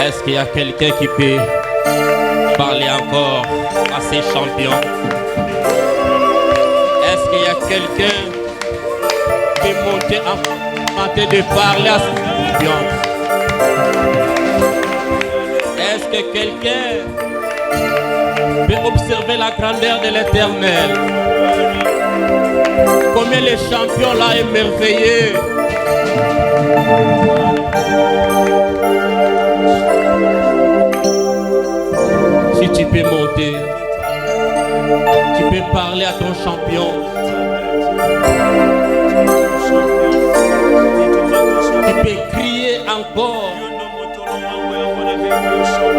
Est-ce qu'il y a quelqu'un qui peut parler encore à ces champions? Est-ce qu'il y a quelqu'un qui peut monter en train de parler à ces champions? Est-ce que quelqu'un peut observer la grandeur de l'Éternel? Combien les champions l'ont émerveillé? Si tu peux monter, tu peux parler à ton champion. Tu peux crier encore.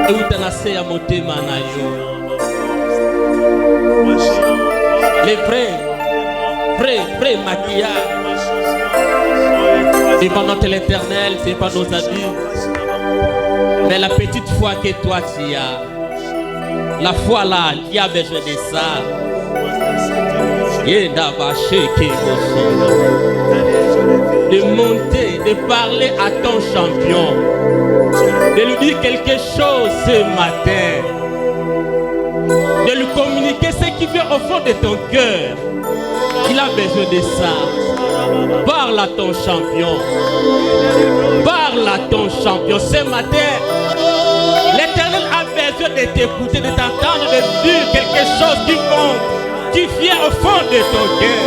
Et où t'en as assez à monter, Manayo? Les vrais maquillages. C'est pas notre l'Éternel, c'est pas nos amis. Mais la petite foi que toi tu as, la foi là, il y a besoin de ça. De monter, de parler à ton champion, de lui dire quelque chose ce matin, de lui communiquer ce qui vient au fond de ton cœur. Il a besoin de ça. Parle à ton champion. Parle à ton champion. Ce matin, l'Éternel a besoin de t'écouter, de t'entendre, de dire quelque chose qui monte, qui vient au fond de ton cœur.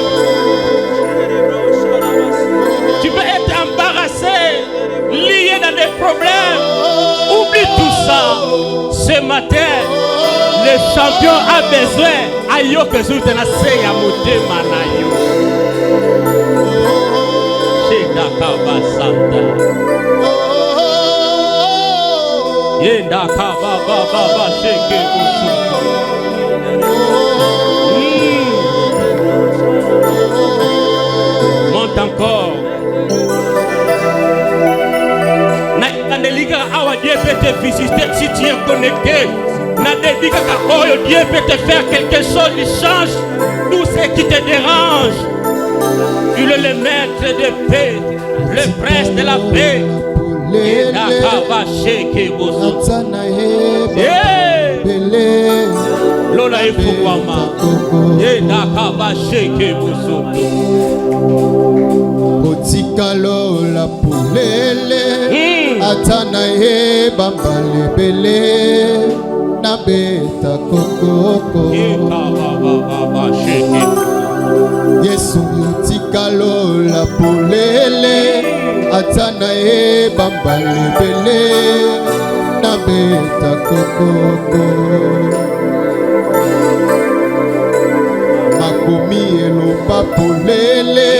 Tu peux être embarrassé, lié dans des problèmes. Oublie tout ça. Ce matin, le champion a besoin. Ayo que je te nasse ya motema na yo. Sheda kaba santa. Yenda kaba baba sheke usuka. Monte encore. Nadelika awa Dieu peut te visiter si tu es connecté. Dieu peut te faire quelque chose, il change tout ce qui te dérange. Il est le maître de paix, le prince de la paix. Et Dakava Sheke Bozo. Lola Ifouama. Et Dakava Sheke Bozo. Otikalo la poulele. Atana ye bambale bele. Beta kokoko Yesu yotikalo la polele atana e bambale bele na beta kokoko makomi eloba polele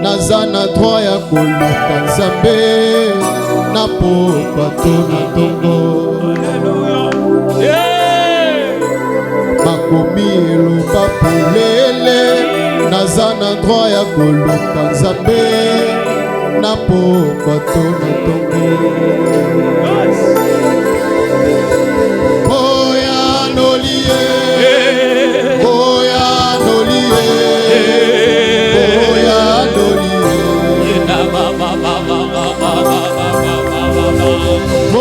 nazana droit ya koluka nzambe na pokwa tona tongo makomi eloba polele nazana droit ya koluka nzambe na pokwa tona tongo oya nolie oya nolie oya nolie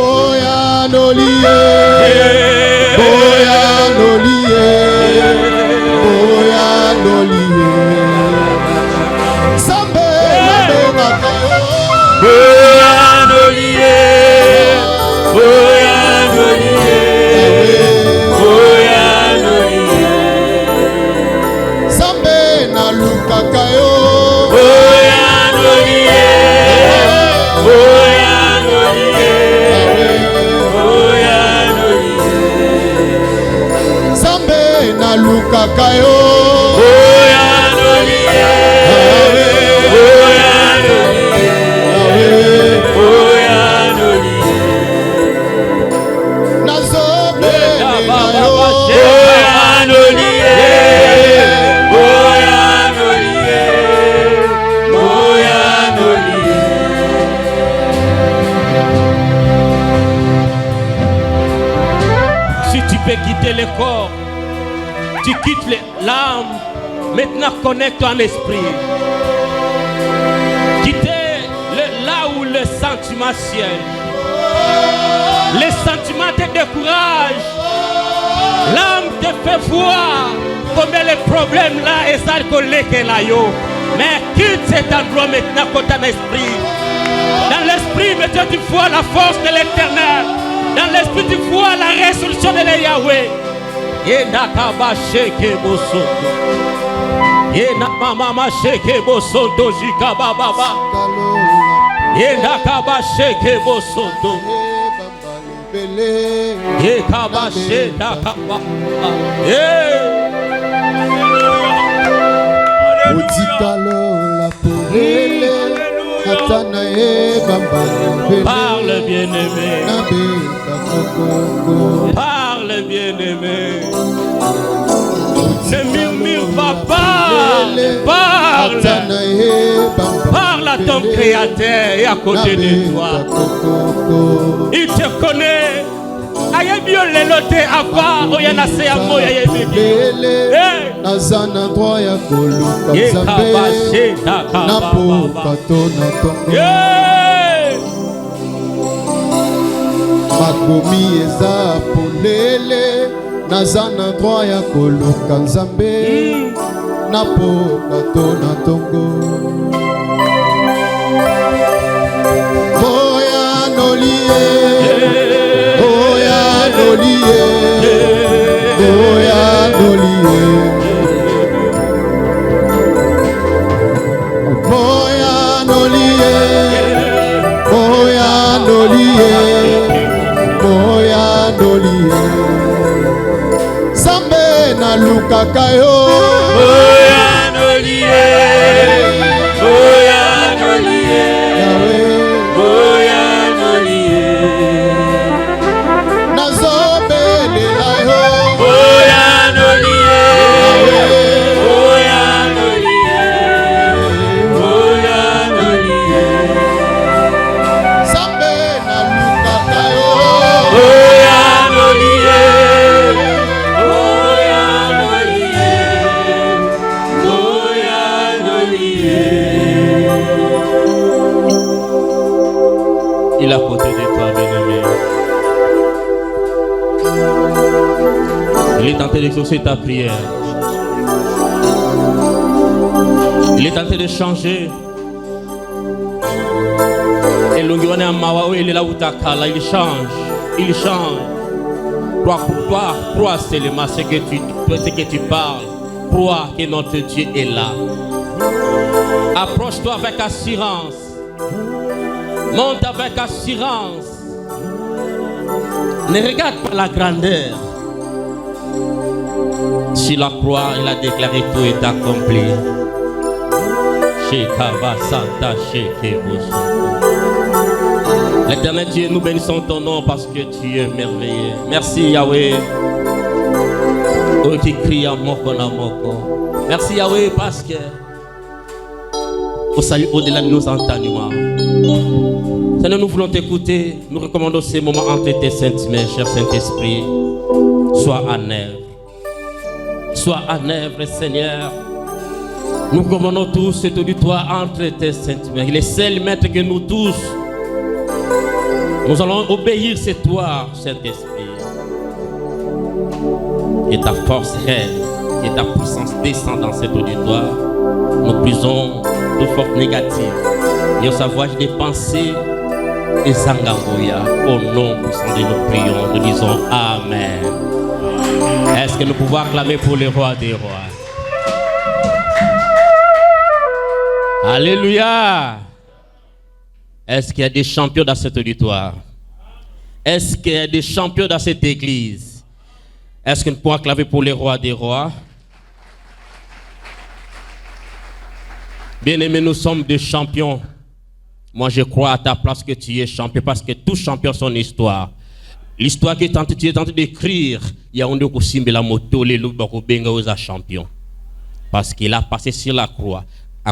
oya nolie oya nolie oya nolie sambe na oya nolie oya nolie oya nolie sambe na lukaka yo oya nolie oya nolie oya nolie sambe na lukaka yo oya nolie oya nolie oya nolie nazobe na yo oya nolie oya nolie oya nolie. Si tu peux quitter le corps, tu quittes l'âme. Maintenant connecte-toi en esprit. Quitter le ma siège. Les sentiments te découragent. L'âme te fait voir combien les problèmes là et ça collègue là yo. Mais quitte cet endroit maintenant côté ton esprit. Dans l'esprit, maintenant tu vois la force de l'Éternel. Dans l'esprit, tu vois la résolution de Yahweh. Yénakaba sheke bosoto. Yénamama sheke bosoto jikaba baba. Yénakaba sheke bosoto. Yékaba sheka kaba. Otikalo la polele. Parle bien-aimé. Parle bien-aimé. Ne murmure pas, parle. Parle à ton Créateur et à côté de toi. Il te connaît. Ayebi olelote ava oyana se amo ayebi. Nazana droya koluka zambe. Napo katona tongo. Makomi eza polele. Nazana droya koluka zambe. Napo katona tongo. Boya nolie. Boya nolie. Boya nolie. Boya nolie. Boya nolie. Boya nolie. Zambe na lukaka yo. Boya nolie. Boya nolie. Boya nolie. Nazobelela yo. Boya nolie. Boya nolie. Boya nolie. Zambe na lukaka yo. Boya nolie. Boya nolie. Boya nolie. Il est à côté de toi, bien-aimé. Il est en train d'exaucer ta prière. Il est en train de changer. Et l'ongiwane amawa, il est là où ta kala, il change. Il change. Crois seulement ce que tu parles. Crois que notre Dieu est là. Approche-toi avec assurance. Monte avec assurance. Ne regarde pas la grandeur. Sur la croix, il a déclaré tout est accompli. L'Éternel Dieu, nous bénissons ton nom parce que tu es merveilleux. Merci Yahweh. Oh, qui crie à moko na moko. Merci Yahweh parce que au salut au-delà de nos entendements. Seigneur, nous voulons t'écouter. Nous recommandons ces moments entre tes saintes mains, cher Saint-Esprit. Sois en œuvre. Sois en œuvre, Seigneur. Nous commandons tous cet auditoire entre tes saintes mains. Il est seul maître que nous tous. Nous allons obéir, c'est toi, Saint-Esprit. Et ta force règne, et ta puissance descend dans cet auditoire. Nous brisons toute force négative. Et au savoir des pensées et Sangaboya. Au nom puissant de nous prions, nous disons Amen. Est-ce que nous pouvons acclamer pour le roi des rois? Alléluia. Est-ce qu'il y a des champions dans cet auditoire? Est-ce qu'il y a des champions dans cette église? Est-ce que nous pouvons acclamer pour le roi des rois? Bien-aimés, nous sommes des champions. Moi, je crois à ta place que tu es champion parce que tout champion a son histoire. L'histoire que tu es en train d'écrire, il y a un de la moto, les loups, aux champions. Parce qu'il a passé sur la croix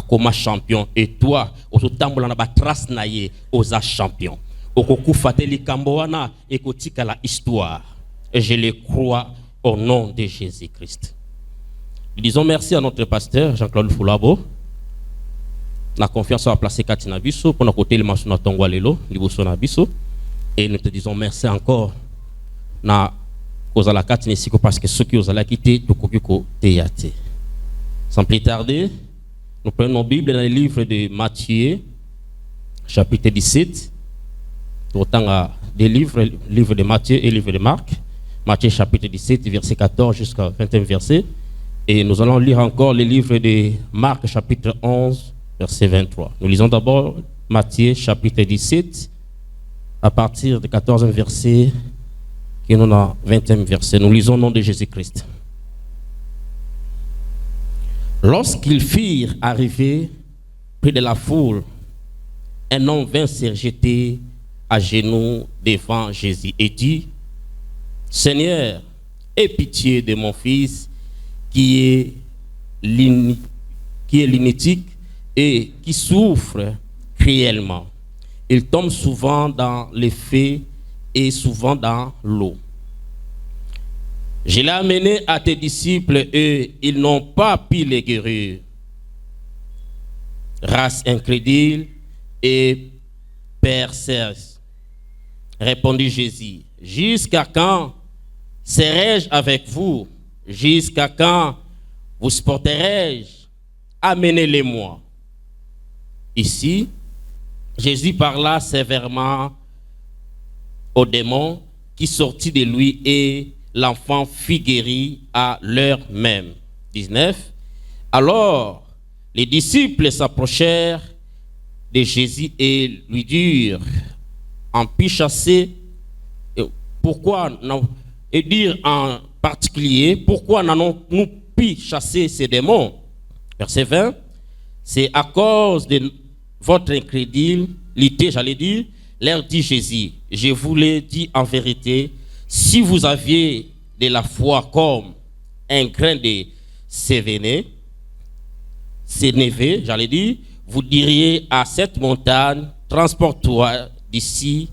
comme champion. Et toi, au temps où on a trace naïe aux champions. Au coco fateli kamboana et kotika la histoire. Et je le crois au nom de Jésus-Christ. Nous disons merci à notre pasteur Jean-Claude Foulabo. la confiance à placer Katina Bisso pour notre côté le marché na tongwa lelo liboso na biso et nous te disons merci encore na kozala Katina siko parce que ceux qui ozala quitter tokoki ko teyate. Sans plus tarder, nous prenons nos Bibles dans le livre de Matthieu chapitre 17. Autant des livres livre de Matthieu et livre de Marc. Matthieu chapitre 17 verset 14 jusqu'à 21 verset et nous allons lire encore le livre de Marc chapitre 11 verset 23. Nous lisons d'abord Matthieu chapitre 17 à partir du 14e verset qui nous a 20e verset. Nous lisons au nom de Jésus-Christ. Lorsqu'ils firent arriver près de la foule, un homme vint se jeter à genoux devant Jésus et dit: Seigneur, aie pitié de mon fils qui est lunatique et qui souffre cruellement. Il tombe souvent dans les feux et souvent dans l'eau. Je l'ai amené à tes disciples et ils n'ont pas pu le guérir. Race incrédule et perverse. Répondit Jésus: jusqu'à quand serai-je avec vous? Jusqu'à quand vous supporterai-je? Amenez-les-moi. Ici, Jésus parla sévèrement au démon qui sortit de lui et l'enfant fut guéri à l'heure même. 19. Alors, les disciples s'approchèrent de Jésus et lui dirent: en puis chasser, pourquoi non, et dire en particulier, pourquoi n'avons-nous pu chasser ces démons? Verset 20. C'est à cause de votre incrédulité, j'allais dire, leur dit Jésus: je vous l'ai dit en vérité, si vous aviez de la foi comme un grain de sénévé, j'allais dire, vous diriez à cette montagne: transporte-toi d'ici,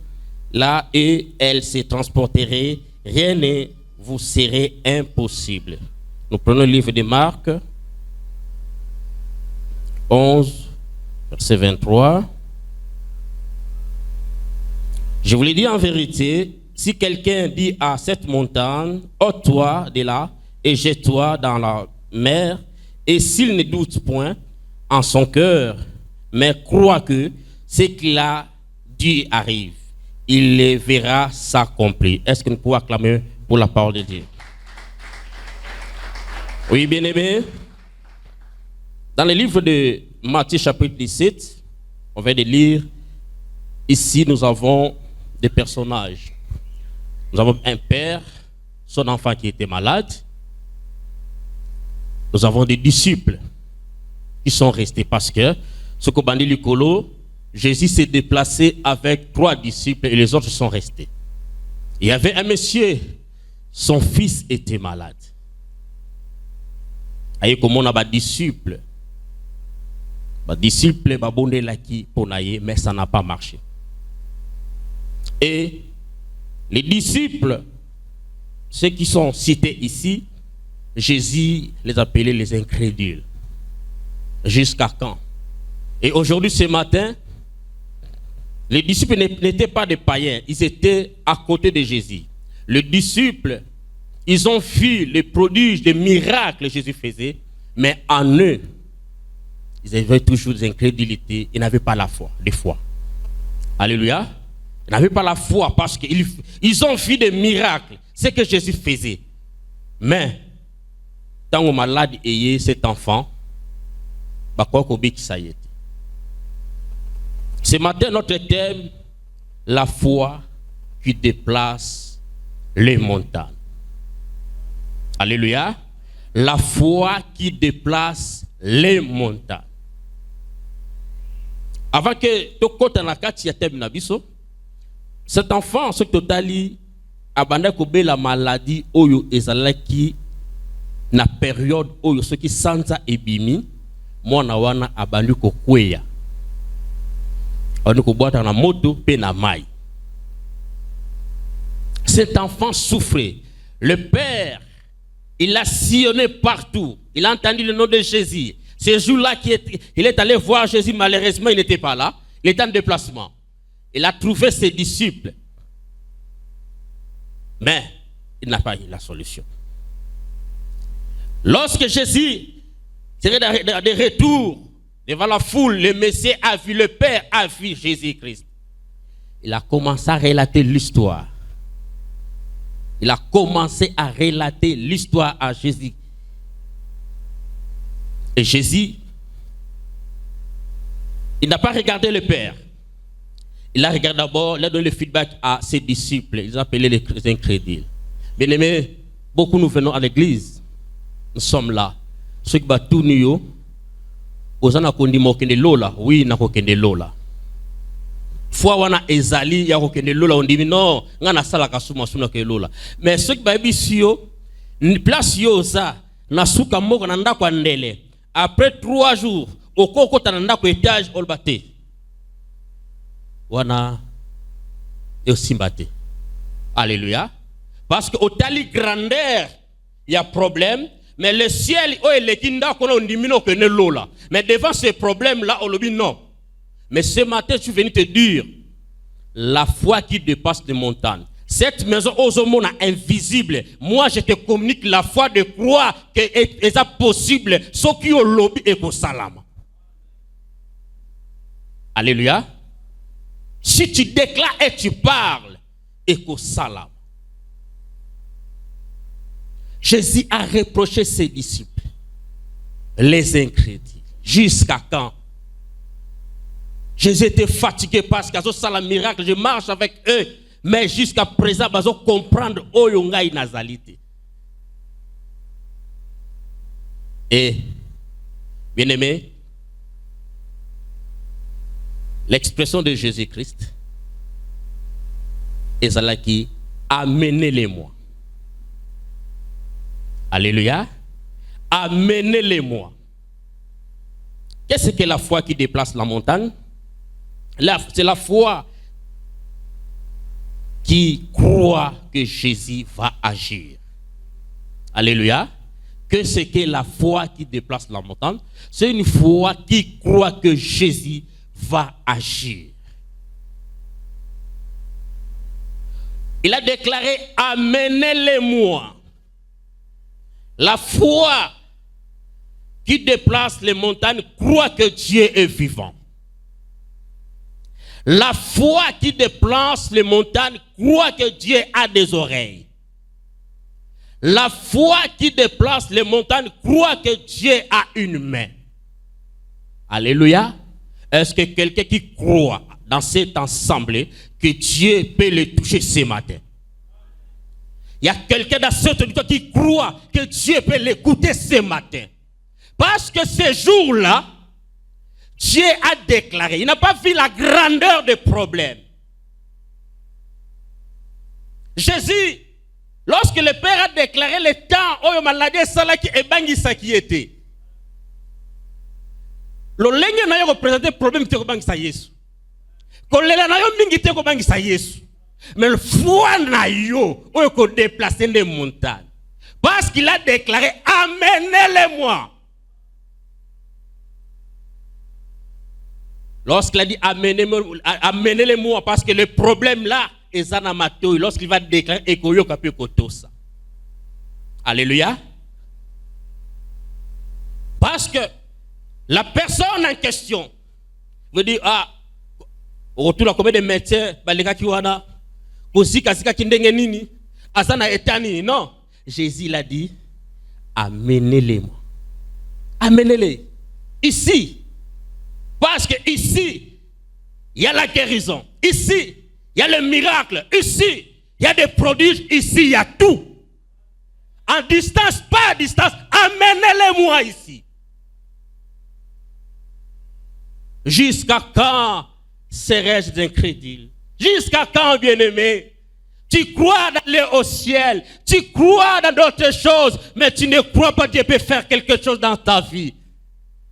là, et elle se transporterait, rien ne vous serait impossible. Nous prenons le livre de Marc 11, verset 23. Je vous l'ai dit en vérité, si quelqu'un dit à cette montagne: ôte-toi de là et jette-toi dans la mer, et s'il ne doute point en son cœur, mais croit que ce qu'il a dit arrive, il le verra s'accomplir. Est-ce que nous pouvons acclamer pour la parole de Dieu? Oui, bien-aimés, dans le livre de Matthieu chapitre 17, on vient de lire, ici nous avons des personnages. Nous avons un père, son enfant qui était malade. Nous avons des disciples qui sont restés parce que, ce que bandit Licolo, Jésus s'est déplacé avec 3 disciples et les autres sont restés. Il y avait un monsieur, son fils était malade. Et comme on a des disciples, mais ça n'a pas marché. Et les disciples, ceux qui sont cités ici, Jésus les appelait les incrédules. Jusqu'à quand? Et aujourd'hui, ce matin, les disciples n'étaient pas des païens, ils étaient à côté de Jésus. Les disciples, ils ont vu les prodiges, les miracles que Jésus faisait, mais en eux, ils avaient toujours des incrédulités, ils n'avaient pas la foi, des foi. Alléluia. Ils n'avaient pas la foi parce qu'ils ont vu des miracles, ce que Jésus faisait. Mais, tant que malade ayait cet enfant, ce matin, notre thème, la foi qui déplace les montagnes. Alléluia. La foi qui déplace les montagnes. Avant que tu côté na kati ya thème na biso, cet enfant, ce totali, abanda kobe la maladie oyo ezalaki na période oyo ce qui sanza ebimi, mwana wana abandi kokweya. Abandi kobwata na moto pe na mai. Cet enfant souffrait. Le père, il a sillonné partout. Il a entendu le nom de Jésus. Ce jour-là, il est allé voir Jésus, malheureusement, il n'était pas là. Il était en déplacement. Il a trouvé ses disciples. Mais il n'a pas eu la solution. Lorsque Jésus serait de retour devant la foule, le Messie a vu, le Père a vu Jésus-Christ. Il a commencé à relater l'histoire. Il a commencé à relater l'histoire à Jésus. Et Jésus, il n'a pas regardé le Père. Il a regardé d'abord, il a donné le feedback à ses disciples. Ils ont appelé les incrédules. Bien aimés, beaucoup nous venons à l'église. Nous sommes là. Ceux qui battent tout nous, aux gens qui ont dit lola, oui, n'a pas lola. Fois wana ezali ya kokende lola on dit non, ngana sala kasuma suna ke lola. Mais ceux qui babi sio, place yo ça, na suka moko na ndako ndele. Après 3 jours, okoko tananda ko étage olbate. Wana yo simbate. Alléluia. Parce que au tali grandeur, il y a problème, mais le ciel o elekinda ko on dit non que ne lola. Mais devant ce problème là, on le dit non. Mais ce matin, je suis venu te dire la foi qui dépasse les montagnes. Cette maison aux hommes invisible. Moi, je te communique la foi de croire que c'est possible. Ce qui ont lobby et au salam. Alléluia. Si tu déclares et tu parles, et qu'au salam. Jésus a reproché ses disciples, les incrédules. Jusqu'à quand? Jésus était fatigué parce que ça le miracle, je marche avec eux, mais jusqu'à présent, ils comprendre oyongai nazalité. Et bien aimé, l'expression de Jésus-Christ est celle qui amenez-les-moi. Alléluia. Amenez-les-moi. Qu'est-ce que la foi qui déplace la montagne? C'est la foi qui croit que Jésus va agir. Alléluia. Que c'est que la foi qui déplace la montagne? C'est une foi qui croit que Jésus va agir. Il a déclaré, amenez-les-moi. La foi qui déplace les montagnes croit que Dieu est vivant. La foi qui déplace les montagnes croit que Dieu a des oreilles. La foi qui déplace les montagnes croit que Dieu a une main. Alléluia. Est-ce que quelqu'un qui croit dans cette assemblée que Dieu peut le toucher ce matin? Il y a quelqu'un dans cette auditoire qui croit que Dieu peut l'écouter ce matin. Parce que ce jour-là, Dieu a déclaré, il n'a pas vu la grandeur des problèmes. Jésus, lorsque le Père a déclaré le temps où il maladie salaki et bangisa qui était, le lengue n'a pas représenté le problème qui était bangisa Yesu. Quand le n'a pas mingi te bangisa Yesu, mais le foi n'a yo où il déplacer les montagnes, parce qu'il a déclaré, amenez-les-moi. Lorsqu'il a dit amenez-les-moi, parce que le problème là est Zanamato, lorsqu'il va déclarer Ekoyo Kapio Kotosa. Alléluia. Parce que la personne en question veut dire, au retour à combien de médecins, Balega Kiwana, Kosi Kasika Kindenge Nini, Asana Etani. Non, Jésus l'a dit, amenez-les-moi. Amenez-les. Ici. Parce que ici, il y a la guérison. Ici, il y a le miracle. Ici, il y a des prodiges. Ici, il y a tout. En distance, pas à distance, amenez-les-moi ici. Jusqu'à quand serais-je incrédule? Jusqu'à quand, bien-aimé? Tu crois d'aller au ciel. Tu crois dans d'autres choses. Mais tu ne crois pas que Dieu peut faire quelque chose dans ta vie.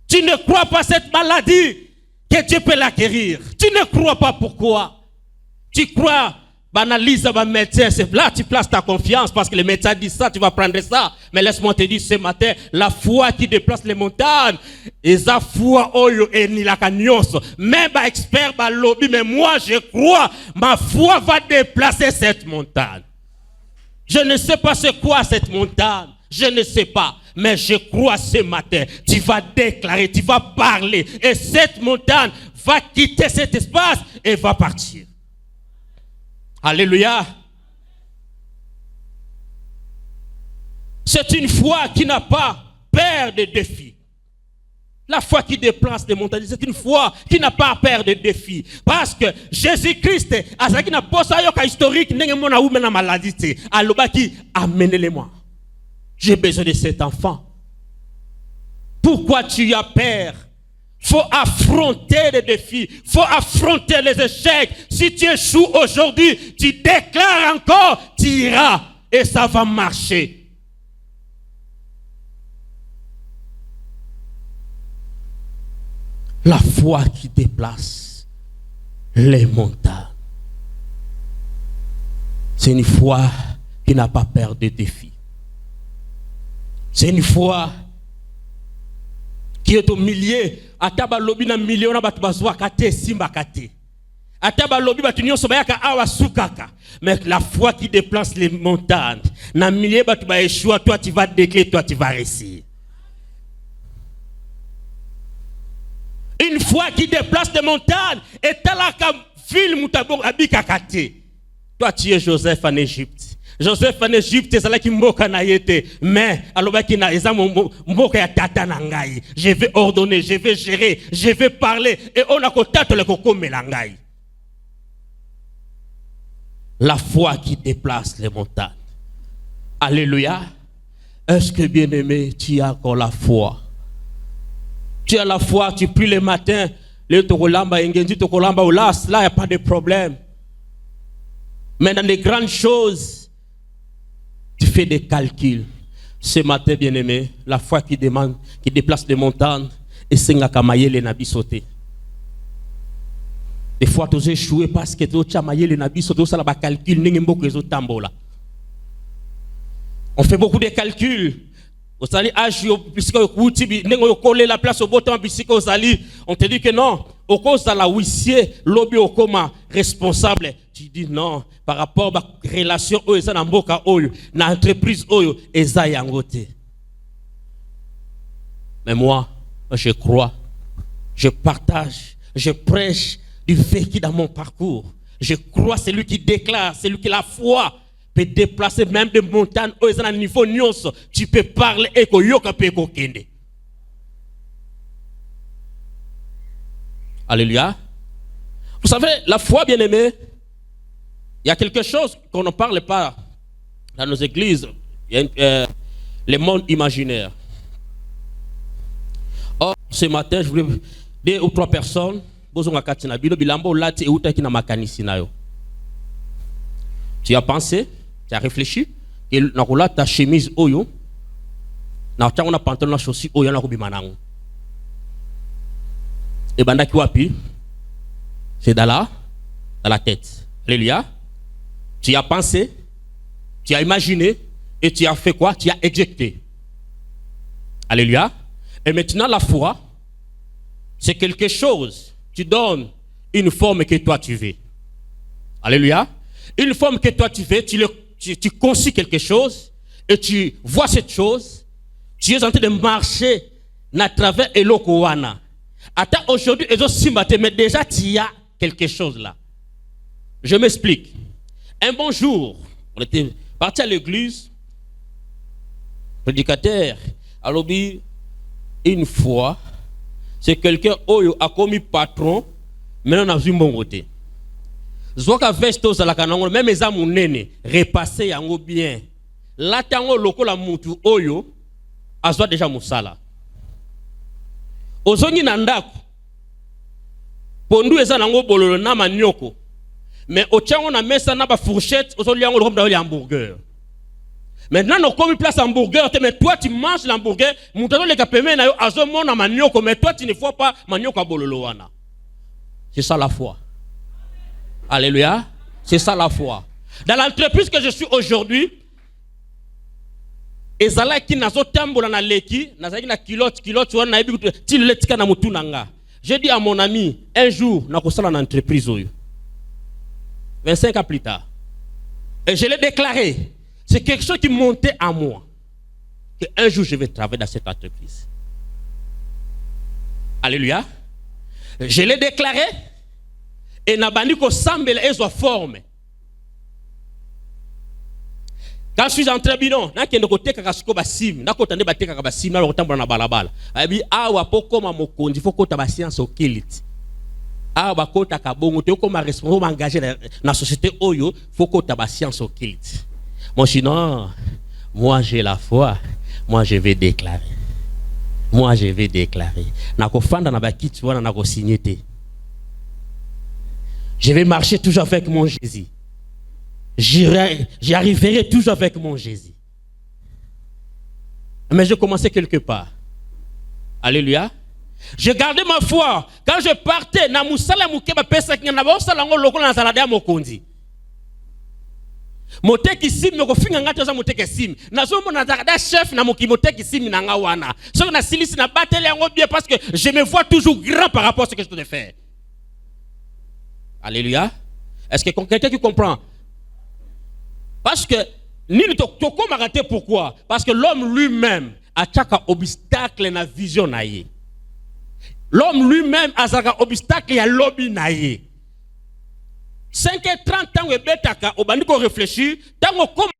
Tu ne crois pas cette maladie que Dieu peut la guérir. Tu ne crois pas pourquoi. Tu crois Banalise un médecin, c'est là tu places ta confiance parce que le médecin dit ça, tu vas prendre ça. Mais laisse-moi te dire ce matin, la foi qui déplace les montagnes, et sa foi oyo et ni la cagnosse. Même ba expert ba lobby, mais moi je crois, ma foi va déplacer cette montagne. Je ne sais pas c'est quoi cette montagne, je ne sais pas. Mais je crois ce matin, tu vas déclarer, tu vas parler, et cette montagne va quitter cet espace et va partir. Alléluia. C'est une foi qui n'a pas peur de défis. La foi qui déplace les montagnes, c'est une foi qui n'a pas peur de défis. Parce que Jésus-Christ, à ce qui n'a pas ça historique, n'est pas une maladie. Alors, qui amenez-les-moi. J'ai besoin de cet enfant. Pourquoi tu as peur? Faut affronter les défis, faut affronter les échecs. Si tu échoues aujourd'hui, tu déclares encore, tu iras et ça va marcher. La foi qui déplace les montagnes. C'est une foi qui n'a pas peur des défis. C'est une foi qui est au milieu. Ataba lobi na million na batu bazwa kate simba kate. Ataba lobi batu nyo sobayaka awa sukaka. Mais la foi qui déplace les montagnes. Na milieu batu ba échoua, toi tu vas déclarer, toi tu vas réussir. Une foi qui déplace les montagnes. Et là comme film mutabok abika kate. Toi tu es Joseph en Égypte. Joseph en Égypte, c'est là qui mboka na yete. Mais, alors qui na eza mboka ya tata na ngai. Je vais ordonner, je vais gérer, je vais parler. Et on a contact le koko melangai. La foi qui déplace les montagnes. Alléluia. Est-ce que bien aimé, tu as encore la foi? Tu as la foi, tu pries le matin. Le tokolamba engenzi tokolamba olas, là il n'y a pas de problème. Mais dans les grandes choses, tu fais des calculs. Ce matin, bien-aimé, la foi qui déplace les montagnes, et c'est ngakamaye les nabis sauter. Des fois, tu as échoué parce que tu as chamaye les nabis sauter, ça la calcul, n'engemboko les autres tambola. On fait beaucoup de calculs. On te dit que non, au cause de la huissier, lobby au coma responsable. Tu dis non, par rapport à la relation dans l'entreprise, mais moi, je crois, je partage, je prêche du vécu dans mon parcours. Je crois celui qui déclare, celui qui a la foi. Peut déplacer même des montagnes au niveau nyonso, tu peux parler et koyoka pe kokende. Alléluia. Vous savez, la foi, bien-aimée, il y a quelque chose qu'on ne parle pas dans nos églises, les mondes imaginaires. Or, ce matin, je voulais 2 ou 3 personnes, tu as pensé, tu as réfléchi, et ta chemise oyo, na pantalon na chaussure oyo na kubimanango. Et bandaki wapi, c'est dans la tête. Alléluia. Tu as pensé, tu as imaginé, et tu as fait quoi? Tu as éjecté. Alléluia. Et maintenant la foi, c'est quelque chose. Tu donnes une forme que toi tu veux. Alléluia. Une forme que toi tu veux, tu conçus quelque chose et tu vois cette chose, tu es en train de marcher à travers Elokowana. Attends, aujourd'hui, mais déjà tu as quelque chose là. Je m'explique. Un bon jour, on était parti à l'église, prédicateur, à l'objet, une fois, c'est quelqu'un qui a commis patron, maintenant on a vu mon côté. Zoka vesto za la kanango même eza munene repasser yango bien la tango lokola mutu oyo azwa déjà musala ozongi na ndako pondu eza nango bololo na manioko mais ochango na mesa na ba fourchette ozoli yango lokola ya hamburger maintenant on comme place hamburger mais toi tu manges l'hamburger mutano le kapeme na yo azomona manioko mais toi tu ne vois pas manioko bololo wana. C'est ça la foi. Alléluia. C'est ça la foi. Dans l'entreprise que je suis aujourd'hui, ezalaki nazotambola na leki, nazaki na kilote wana na yebi ti letika na mutu nanga. J'ai dit à mon ami, un jour, na kosala na entreprise oyo. 25 ans plus tard. Et je l'ai déclaré. C'est quelque chose qui montait en moi. Que un jour je vais travailler dans cette entreprise. Alléluia. Je l'ai déclaré. Et nabandi ko sambela ezo forme. Quand je suis entré bidon, na kende koteka kasiko basim, na kotande bateka ka basim na kotambola na balabala. Abi awa pokoma mokonzi foko ta ba science okiliti. Awa bakota ka bongo te koma responsable engagé na société oyo foko ta ba science okiliti. Moi sinon, moi j'ai la foi, moi je vais déclarer. Moi je vais déclarer. Na ko fanda na bakiti wana na ko signer. Je vais marcher toujours avec mon Jésus. J'y arriverai toujours avec mon Jésus. Mais je commençais quelque part. Alléluia. Je gardais ma foi. Quand je partais, na musala mukeba pesa kinga ba osala ngo lokolo na salada mokonzi. Moteki sim me ko finga ngata za moteki sim. Nazo mona zakada chef na mokimoteki sim na nga wana. So na silisi na batele yango bien parce que je me vois toujours grand par rapport à ce que je dois faire. Alléluia. Est-ce que quelqu'un qui comprend? Parce que pourquoi? Parce que l'homme lui-même a chaque obstacle na vision naïe. L'homme lui-même a chaque obstacle ya lobby naïe. 5h30 ans ebetaka obandiko réfléchir tango comme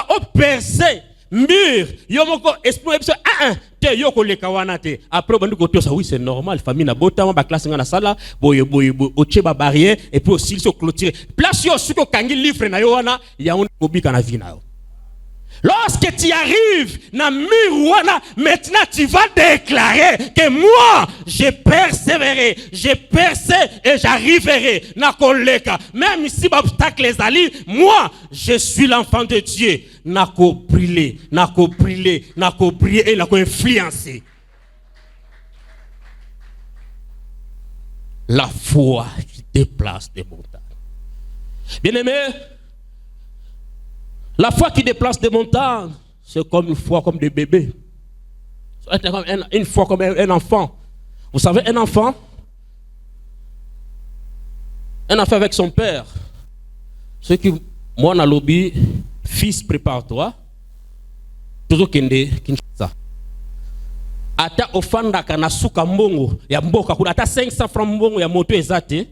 au percer mur yomoko esprit te yoko le kawana te après obandiko to ça oui c'est normal famille na botama ba classe na sala boye oche ba barrière et puis aussi se clôturer place yo suko kangi livre na yo wana ya on kobika na vie na yo. Lorsque tu arrives dans le mur, maintenant tu vas déclarer que moi, je persévérerai, je persévérerai et j'arriverai. Même si l'obstacle est allé, moi, je suis l'enfant de Dieu. Nako brûler et nako influencer. La foi qui déplace des montagnes. Bien-aimé, la foi qui déplace des montagnes, c'est comme une foi comme des bébés. C'est comme une foi comme un enfant. Vous savez, un enfant avec son père, ce qui, moi, dans lobby, fils, prépare-toi, toujours kende Kinshasa. Ata ofanda kana suka mbongo ya mboka, kuna ata 500 francs mbongo ya moto ezate,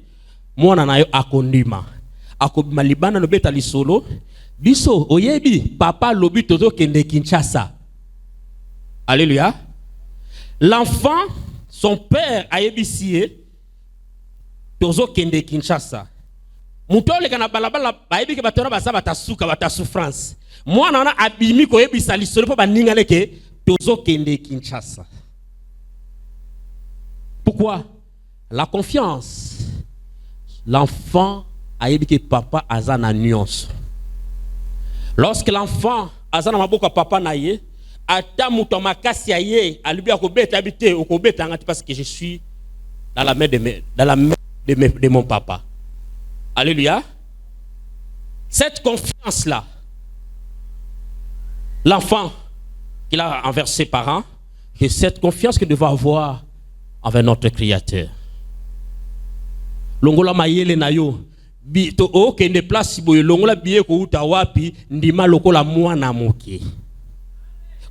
mwana nayo akondima. Akobima libana no beta lisolo. Biso, oyebi, papa lobi tozo kende Kinshasa. Alléluia. L'enfant, son père a yebisie, tozo kende Kinshasa. Mutole kana balabala, bayebi ke batora basa batasuka bata souffrance. Moi nana abimi ko yebisa lisolo po baningale ke tozo kende Kinshasa. Pourquoi? La confiance. L'enfant a yebi ke papa azana nuance. Lorsque l'enfant azana maboko papa naye, ata muto makasi aye, alibia ko beta habité ou ko beta ngati parce que je suis dans la main de mon papa. Alléluia. Cette confiance là, l'enfant qu'il a envers ses parents, c'est cette confiance qu'il devait avoir envers notre Créateur. Longola mayele na yo. To o kende place boye longola biye ko uta wapi ndima lokola mwana moke.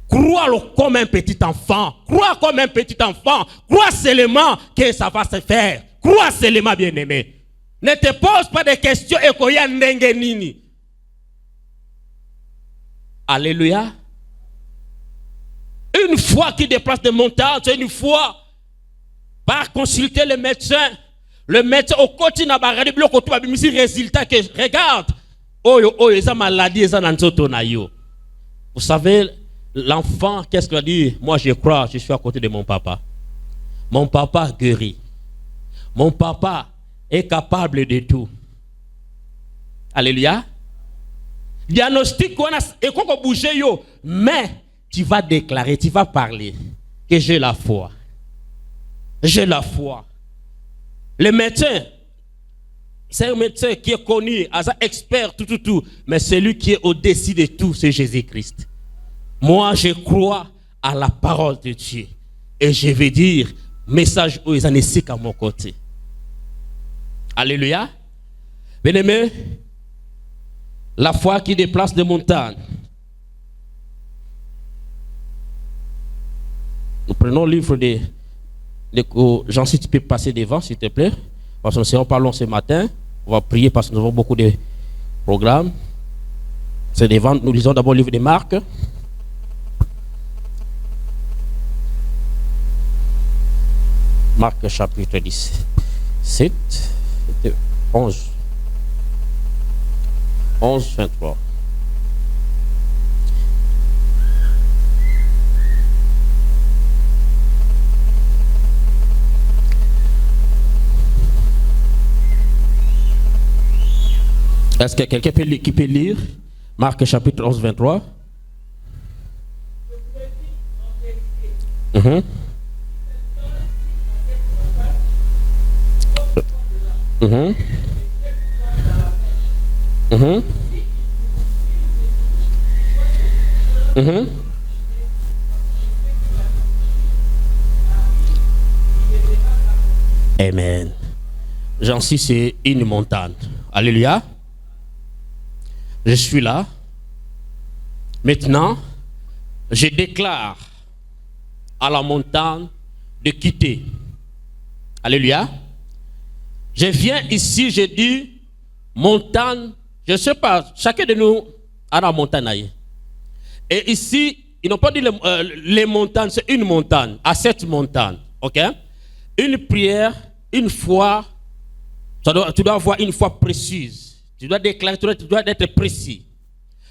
Crois comme un petit enfant. Crois comme un petit enfant. Crois seulement que ça va se faire. Crois seulement, bien-aimé. Ne te pose pas de questions et koya ndenge nini. Alléluia. Une foi qui déplace des montagnes, c'est une foi par consulter le médecin. Le médecin au quotidien n'a pas regardé le résultat que regarde. Oh, esa maladie, esa nanzoto na yo. Vous savez, l'enfant, qu'est-ce qu'il a dit? Moi, je crois, je suis à côté de mon papa. Mon papa guérit. Mon papa est capable de tout. Alléluia. Diagnostic, et qu'on bouger yo, mais tu vas déclarer, tu vas parler que j'ai la foi. J'ai la foi. Le médecin, C'est un médecin qui est connu, un expert, tout. Mais celui qui est au-dessus de tout, c'est Jésus-Christ. Moi, je crois à la parole de Dieu. Et je vais dire, message aux années à mon côté. Alléluia. Bien-aimés, la foi qui déplace des montagnes. Nous prenons le livre de Jean, si tu peux passer devant, s'il te plaît. Parce que nous parlons ce matin. On va prier parce que nous avons beaucoup de programmes. C'est devant. Nous lisons d'abord le livre de Marc. Marc chapitre 17, 11, 23. Est-ce que quelqu'un peut lire Marc chapitre 11, 23? Amen. J'en suis, c'est une montagne. Alléluia. Je suis là. Maintenant, je déclare à la montagne de quitter. Alléluia. Je viens ici, je dis, montagne, je ne sais pas, chacun de nous a la montagne. Et ici, ils n'ont pas dit les montagnes, c'est une montagne, à cette montagne. Ok? Une prière, une foi, tu dois avoir une foi précise. Tu dois déclarer, tu dois être précis.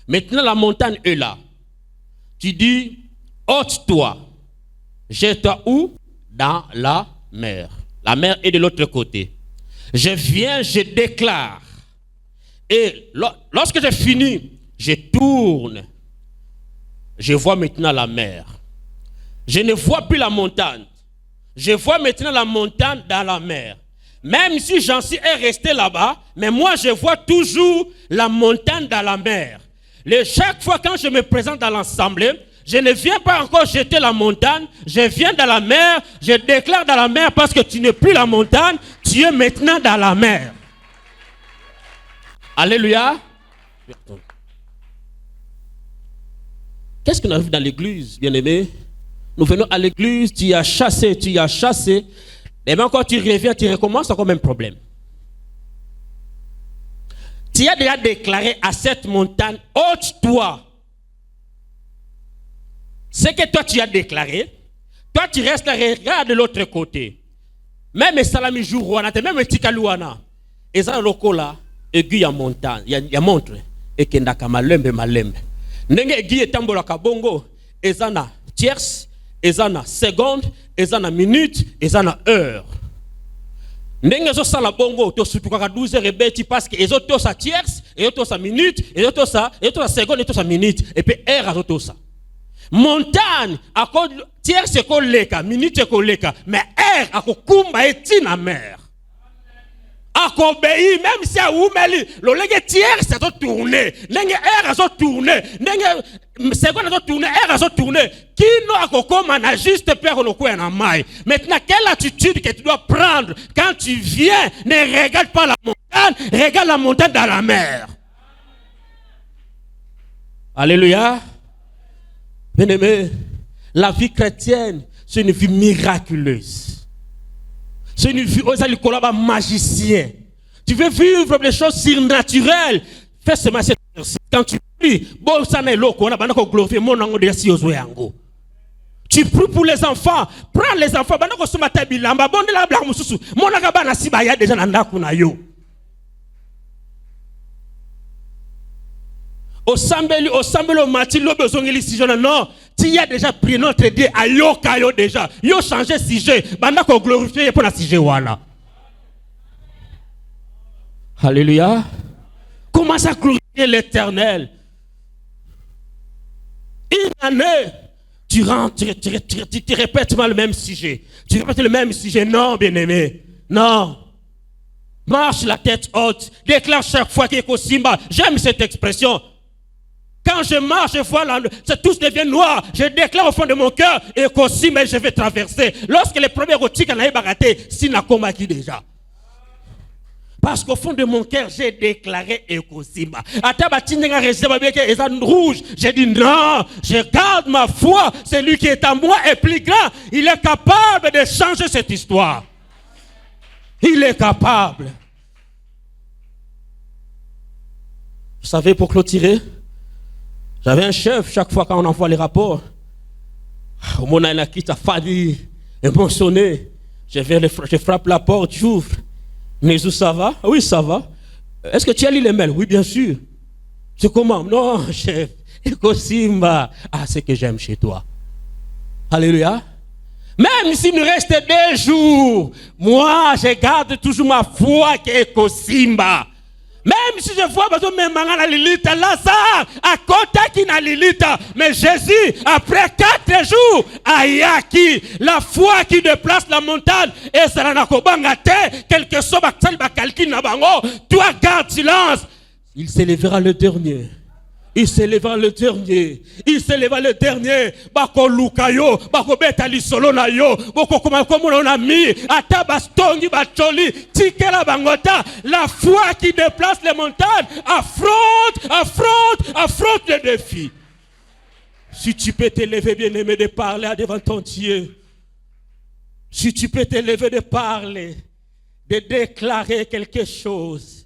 Maintenant, la montagne est là. Tu dis, ôte-toi. Jette-toi où? Dans la mer. La mer est de l'autre côté. Je viens, je déclare. Et lorsque j'ai fini, je tourne. Je vois maintenant la mer. Je ne vois plus la montagne. Je vois maintenant la montagne dans la mer. Même si Jancy est resté là-bas, mais moi je vois toujours la montagne dans la mer. Chaque fois quand je me présente dans l'assemblée, je ne viens pas encore jeter la montagne, je viens dans la mer, je déclare dans la mer parce que tu n'es plus la montagne, tu es maintenant dans la mer. Alléluia. Qu'est-ce qu'on a vu dans l'église, bien-aimé? Nous venons à l'église, tu as chassé. Et même quand tu reviens, tu recommences encore le même problème. Tu as déjà déclaré à cette montagne, ôte-toi. Ce que toi tu as déclaré, toi tu restes là, regarde de l'autre côté. Même salami jourouana, même tikalouana. Et ça lokola, aiguille à montagne, il y a montre. Et qu'il n'a qu'à malembe. Nenge aiguille tambola kabongo, et ça na tierce. Ezana seconde, ezana minute, ezana heure. Ndenge zo sala bongo to sutuka 12 heures ebeti parce que ezo to sa tierce, ezo to sa minute, ezo to sa seconde, ezo to sa minute et puis heure azo to sa. Montagne ako tierce ko leka, minute ko leka, mais heure ako kumba etina mer. Akobéi, même si à Oumeli, le lege tiers ça doit tourner, nenge air ça tourner, nenge seconde ça tourner, air ça tourner. Qui n'a akokoma na juste père le coin en maille. Maintenant, quelle attitude que tu dois prendre quand tu viens? Ne regarde pas la montagne, regarde la montagne dans la mer. Alléluia. Bien-aimé, la vie chrétienne, c'est une vie miraculeuse. C'est une vie aux magicien. Tu veux vivre des choses surnaturelles. Fais seulement cette exercice. Quand tu pries, bon, ça n'est l'eau qu'on a glorifié mon nom de si tu pries pour les enfants. Prends les enfants. Banako sumata bilamba. Bon de la blague mususu. Mon agaba si baya déjà nanda kuna yo. Au sambelo mati lo bezongeli si jeune non. Tu as déjà pris notre Dieu à yo kayo déjà. Yo changé sujet. Banako glorifié pour la sujet wala. Alléluia. Commence à glorifier l'Éternel. Une année, tu rentres, tu répètes mal le même sujet. Tu répètes le même sujet. Non, bien-aimé. Non. marche la tête haute, déclare chaque fois qu'il est Simba. J'aime cette expression. Quand je marche, je vois tout devient noir. Je déclare au fond de mon cœur, et Simba, je vais traverser. Lorsque les premiers rotiques en avaient baraté, Sinakoma qui déjà. Parce qu'au fond de mon cœur, j'ai déclaré Ekosimba. Rouge. J'ai dit non, je garde ma foi. Celui qui est en moi est plus grand. Il est capable de changer cette histoire. Il est capable. Vous savez, pour clôturer, j'avais un chef, chaque fois quand on envoie les rapports. Au moment où il a quitté, émotionné. Je frappe la porte, j'ouvre. Nézou, ça va? Oui, ça va. Est-ce que tu as lu les mails? Oui, bien sûr. C'est comment? Non, chef. Ekosimba. Ah, c'est que j'aime chez toi. Alléluia. Même s'il nous reste 2 jours, moi, je garde toujours ma foi qui est Ekosimba. Même si je vois même la Lilita, Lazare, à côté qui n'a Lilita, mais Jésus, après 4 jours, Ayaki, la foi qui déplace la montagne, et ça n'a pas quelque chose, toi garde silence. Il s'élèvera le dernier. Il s'élèvera le dernier. Il s'élèvera le dernier. Bako lukayo, bako betali solo na yo, bako komo na mi, ata bastongi bacholi, tikela bangota. La foi qui déplace les montagnes affronte les défis. Si tu peux t'élever, bien-aimé, de parler devant ton Dieu. Si tu peux t'élever de parler, de déclarer quelque chose.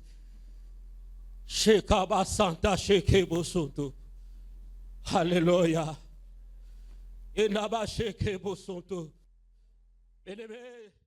Shekaba Santa Shekebo Sonto. Alléluia. Enaba Shekebo Sonto.